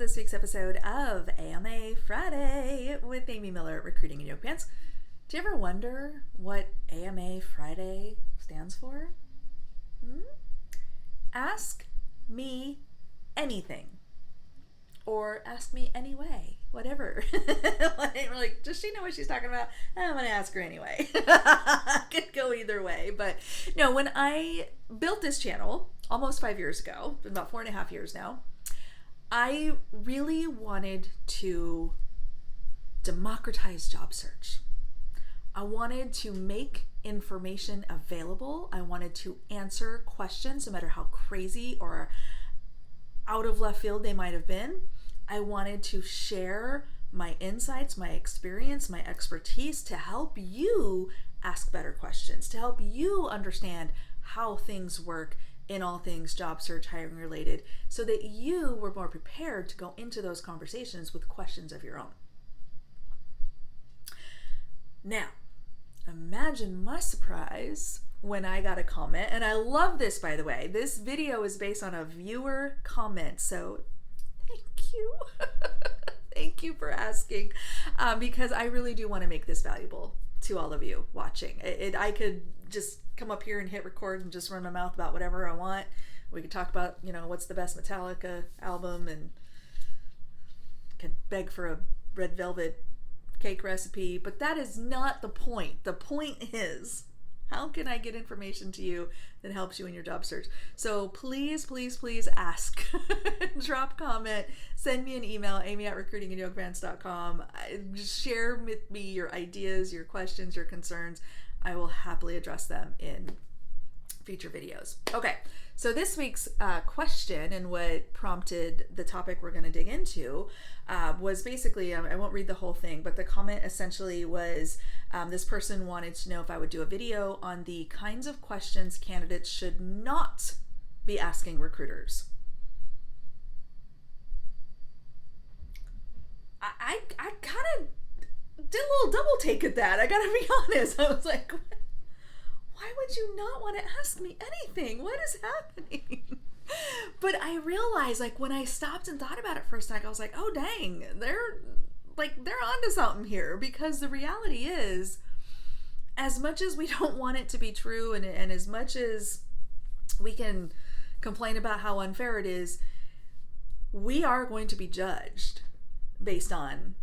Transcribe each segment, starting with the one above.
this week's episode of AMA Friday with Amy Miller at Recruiting in Yoga Pants. Do you ever wonder what AMA Friday stands for? Ask me anything. Or ask me anyway. Whatever. like, does she know what she's talking about? I'm going to ask her anyway. Could go either way. But no, when I built this channel almost 5 years ago, about 4.5 years now, I really wanted to democratize job search. I wanted to make information available. I wanted to answer questions, no matter how crazy or out of left field they might have been. I wanted to share my insights, my experience, my expertise to help you ask better questions, to help you understand how things work in all things job search, hiring related, so that you were more prepared to go into those conversations with questions of your own. Now, imagine my surprise when I got a comment, and I love this, by the way. This video is based on a viewer comment, so thank you. Thank you for asking, because I really do want to make this valuable to all of you watching. I could just come up here and hit record and just run my mouth about whatever I want. We could talk about, what's the best Metallica album, and could beg for a red velvet cake recipe, but that is not the point. The point is, how can I get information to you that helps you in your job search? So please, please, please ask. Drop comment, send me an email, amy@recruitinginyogapants.com. Just share with me your ideas, your questions, your concerns. I will happily address them in future videos. Okay, so this week's question and what prompted the topic we're going to dig into was basically, I won't read the whole thing, but the comment essentially was this person wanted to know if I would do a video on the kinds of questions candidates should not be asking recruiters. I kind of did a little double take at that. I gotta be honest. I was like, why would you not want to ask me anything? What is happening? But I realized, when I stopped and thought about it for a second, I was like, oh dang, they're onto something here. Because the reality is, as much as we don't want it to be true, and as much as we can complain about how unfair it is, we are going to be judged based on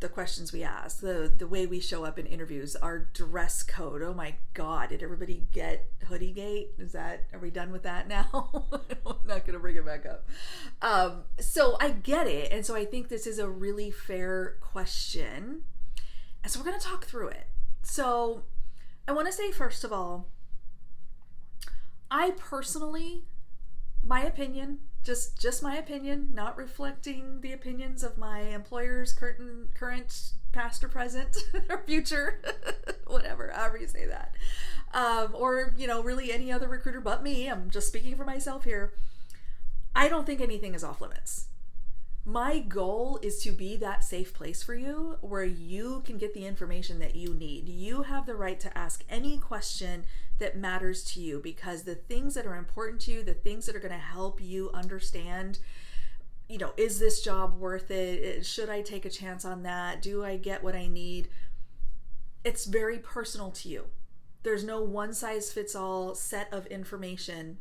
the questions we ask, the way we show up in interviews, our dress code. Oh my God, did everybody get Hoodiegate? Are we done with that now? I'm not gonna bring it back up. So I get it, and so I think this is a really fair question, and so we're gonna talk through it. So I want to say, first of all, I personally, my opinion, just my opinion, not reflecting the opinions of my employers, current, past or present, or future, whatever, however you say that. Or, really any other recruiter but me. I'm just speaking for myself here. I don't think anything is off limits. My goal is to be that safe place for you where you can get the information that you need. You have the right to ask any question that matters to you, because the things that are important to you, the things that are going to help you understand, is this job worth it? Should I take a chance on that? Do I get what I need? It's very personal to you. There's no one size fits all set of information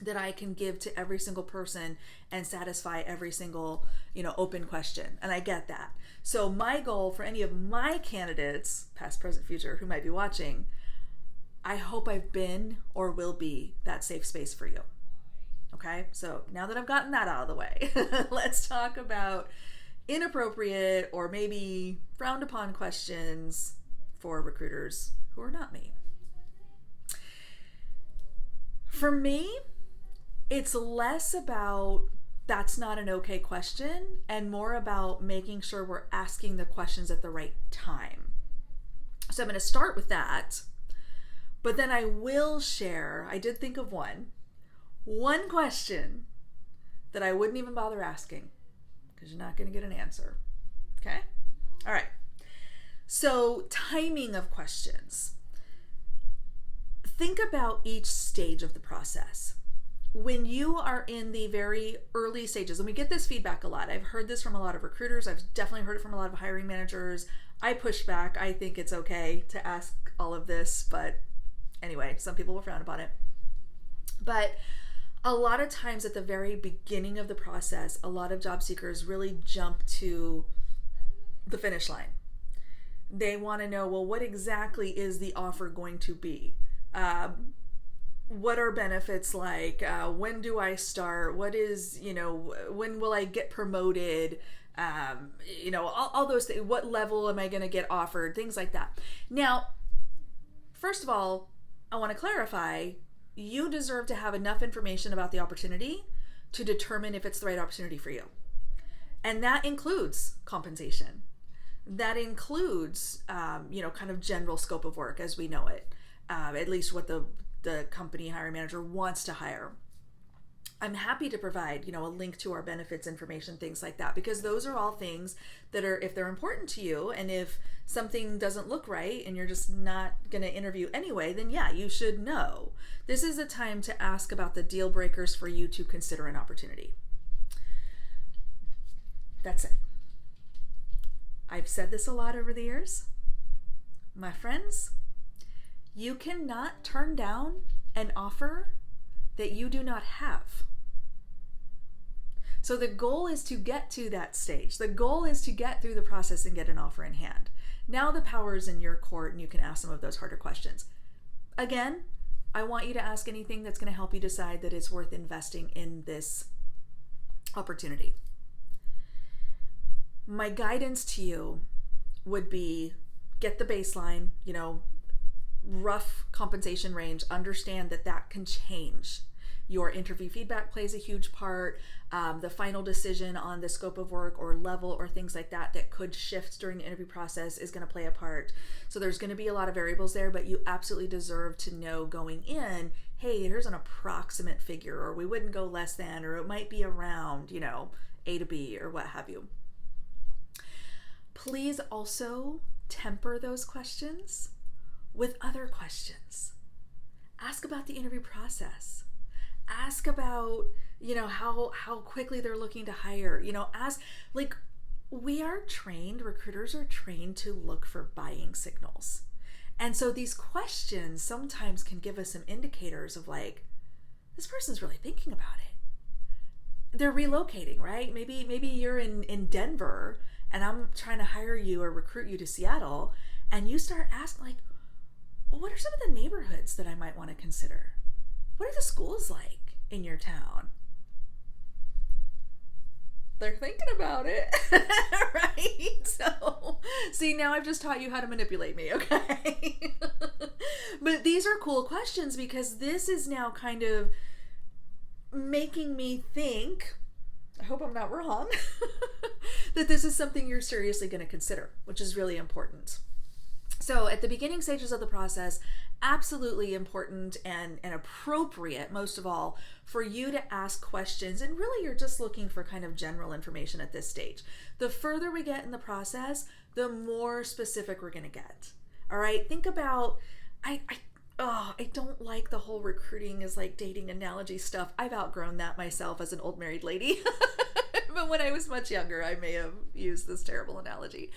that I can give to every single person and satisfy every single, open question. And I get that. So my goal for any of my candidates, past, present, future, who might be watching, I hope I've been or will be that safe space for you. Okay? So now that I've gotten that out of the way, let's talk about inappropriate or maybe frowned upon questions for recruiters who are not me. For me, it's less about that's not an okay question and more about making sure we're asking the questions at the right time. So I'm going to start with that, but then I will share, I did think of one question that I wouldn't even bother asking because you're not going to get an answer. Okay? All right. So timing of questions. Think about each stage of the process. when you are in the very early stages, and we get this feedback a lot. I've heard this from a lot of recruiters. I've definitely heard it from a lot of hiring managers. I push back. I think it's okay to ask all of this, but anyway, some people will frown upon it. But a lot of times at the very beginning of the process, a lot of job seekers really jump to the finish line. They want to know, well, what exactly is the offer going to be? What are benefits like? When do I start? What is, when will I get promoted? All those things. What level am I going to get offered? Things like that. Now, first of all, I want to clarify, you deserve to have enough information about the opportunity to determine if it's the right opportunity for you. And that includes compensation. That includes, kind of general scope of work as we know it, at least what the company hiring manager wants to hire. I'm happy to provide, a link to our benefits information, things like that, because those are all things that are, if they're important to you, and if something doesn't look right and you're just not going to interview anyway, then yeah, you should know. This is a time to ask about the deal breakers for you to consider an opportunity. That's it. I've said this a lot over the years. My friends, you cannot turn down an offer that you do not have. So the goal is to get to that stage. The goal is to get through the process and get an offer in hand. Now the power is in your court and you can ask some of those harder questions. Again, I want you to ask anything that's going to help you decide that it's worth investing in this opportunity. My guidance to you would be, get the baseline, rough compensation range. Understand that can change. Your interview feedback plays a huge part. The final decision on the scope of work or level or things like that could shift during the interview process is going to play a part. So there's going to be a lot of variables there, but you absolutely deserve to know going in, hey, here's an approximate figure, or we wouldn't go less than, or it might be around, A to B or what have you. Please also temper those questions with other questions. Ask about the interview process. Ask about, how quickly they're looking to hire. Ask, recruiters are trained to look for buying signals. And so these questions sometimes can give us some indicators of this person's really thinking about it. They're relocating, right? Maybe you're in Denver and I'm trying to hire you or recruit you to Seattle, and you start asking what are some of the neighborhoods that I might want to consider? What are the schools like in your town? They're thinking about it, right? So, see, now I've just taught you how to manipulate me, okay? But these are cool questions because this is now kind of making me think, I hope I'm not wrong, that this is something you're seriously going to consider, which is really important. So at the beginning stages of the process, absolutely important and appropriate, most of all, for you to ask questions. And really, you're just looking for kind of general information at this stage. The further we get in the process, the more specific we're going to get. All right, think about, I don't like the whole recruiting is like dating analogy stuff. I've outgrown that myself as an old married lady. But when I was much younger, I may have used this terrible analogy.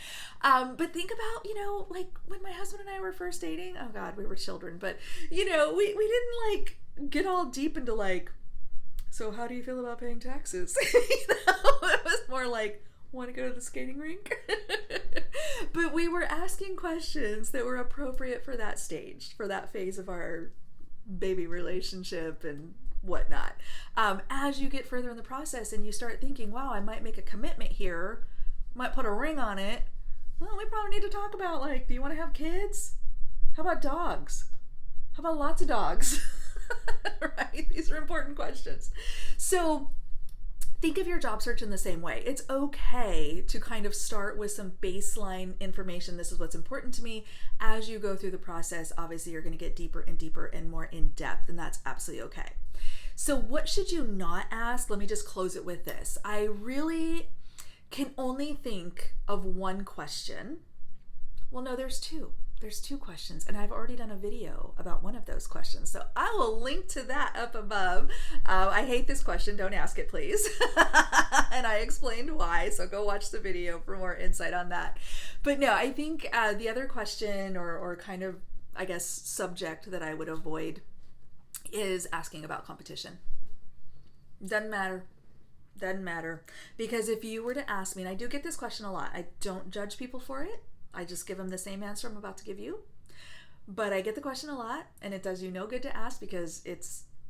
But think about, when my husband and I were first dating, oh God, we were children, but, we didn't get all deep into so how do you feel about paying taxes? It was more want to go to the skating rink? But we were asking questions that were appropriate for that stage, for that phase of our baby relationship and whatnot. As you get further in the process and you start thinking, wow, I might make a commitment here, might put a ring on it, well, we probably need to talk about do you want to have kids? How about dogs? How about lots of dogs? Right? These are important questions. So think of your job search in the same way. It's okay to kind of start with some baseline information. This is what's important to me. As you go through the process, obviously you're going to get deeper and deeper and more in depth, and that's absolutely okay. So what should you not ask? Let me just close it with this. I really can only think of one question. Well, no, there's two. there's 2 questions, and I've already done a video about one of those questions, so I will link to that up above. I hate this question, don't ask it please. And I explained why, so go watch the video for more insight on that. But no, I think the other question or kind of, I guess, subject that I would avoid is asking about competition. Doesn't matter. Because if you were to ask me, and I do get this question a lot, I don't judge people for it. I just give them the same answer I'm about to give you. But I get the question a lot, and it does you no good to ask because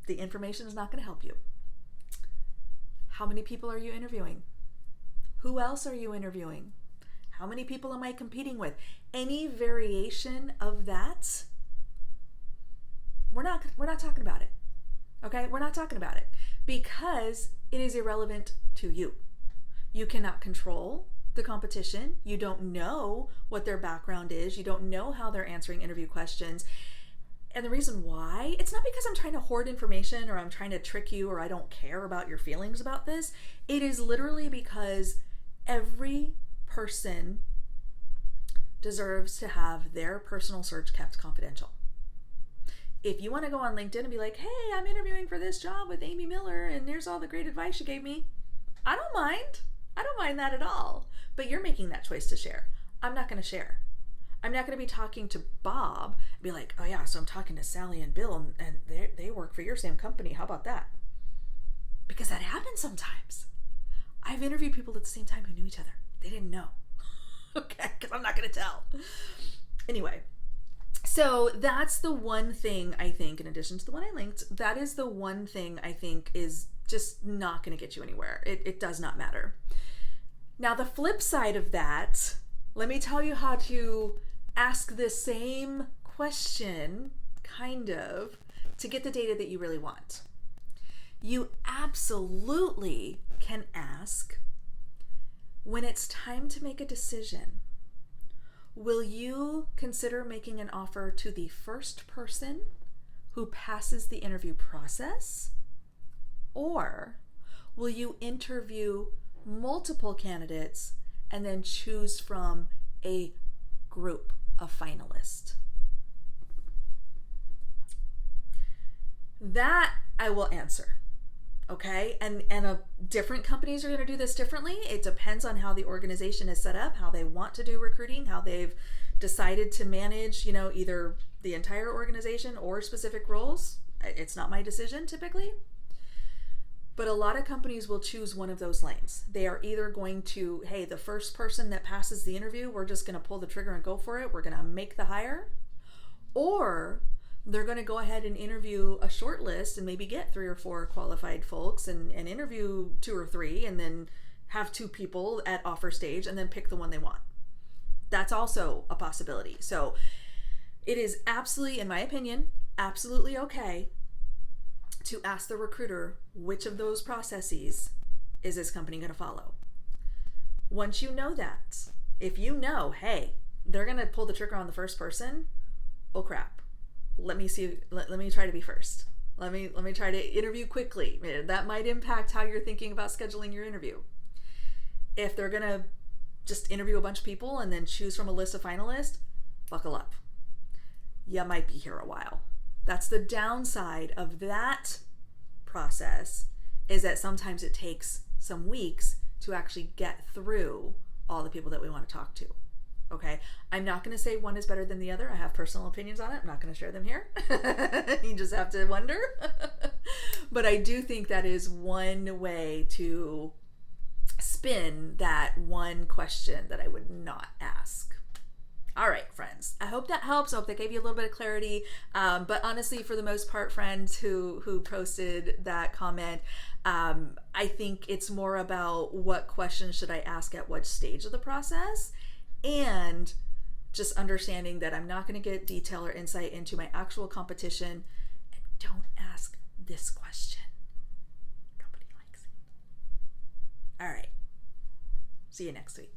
the information is not going to help you. How many people are you interviewing? Who else are you interviewing? How many people am I competing with? Any variation of that, we're not talking about it. Okay? We're not talking about it because it is irrelevant to you. You cannot control the competition. You don't know what their background is. You don't know how they're answering interview questions. And the reason why, it's not because I'm trying to hoard information or I'm trying to trick you or I don't care about your feelings about this. It is literally because every person deserves to have their personal search kept confidential. If you want to go on LinkedIn and be like, hey, I'm interviewing for this job with Amy Miller and here's all the great advice you gave me, I don't mind. I don't mind that at all. But you're making that choice to share. I'm not going to share. I'm not going to be talking to Bob and be like, oh yeah, so I'm talking to Sally and Bill and they work for your same company. How about that? Because that happens sometimes. I've interviewed people at the same time who knew each other. They didn't know. Okay, because I'm not going to tell. Anyway, so that's the one thing I think, in addition to the one I linked, that is the one thing I think is just not going to get you anywhere. It does not matter. Now, the flip side of that, let me tell you how to ask the same question, kind of, to get the data that you really want. You absolutely can ask, when it's time to make a decision, will you consider making an offer to the first person who passes the interview process? Or will you interview multiple candidates and then choose from a group of finalists? That I will answer. Okay, and different companies are going to do this differently. It depends on how the organization is set up, how they want to do recruiting, how they've decided to manage, either the entire organization or specific roles. It's not my decision typically. But a lot of companies will choose one of those lanes. They are either going to, hey, the first person that passes the interview, we're just going to pull the trigger and go for it. We're going to make the hire. Or they're going to go ahead and interview a short list and maybe get 3 or 4 qualified folks and interview 2 or 3 and then have 2 people at offer stage and then pick the one they want. That's also a possibility. So it is absolutely, in my opinion, absolutely okay to ask the recruiter which of those processes is this company going to follow. Once you know that, if you know, hey, they're going to pull the trigger on the first person, oh crap. Let me try to be first. Let me try to interview quickly. That might impact how you're thinking about scheduling your interview. If they're going to just interview a bunch of people and then choose from a list of finalists, buckle up. You might be here a while. That's the downside of that process, is that sometimes it takes some weeks to actually get through all the people that we want to talk to. Okay, I'm not going to say one is better than the other. I have personal opinions on it. I'm not going to share them here. You just have to wonder. But I do think that is one way to spin that one question that I would not ask. All right, friends. I hope that helps. I hope that gave you a little bit of clarity. But honestly, for the most part, friends who posted that comment, I think it's more about what questions should I ask at what stage of the process, and just understanding that I'm not going to get detail or insight into my actual competition. And don't ask this question. Nobody likes it. All right. See you next week.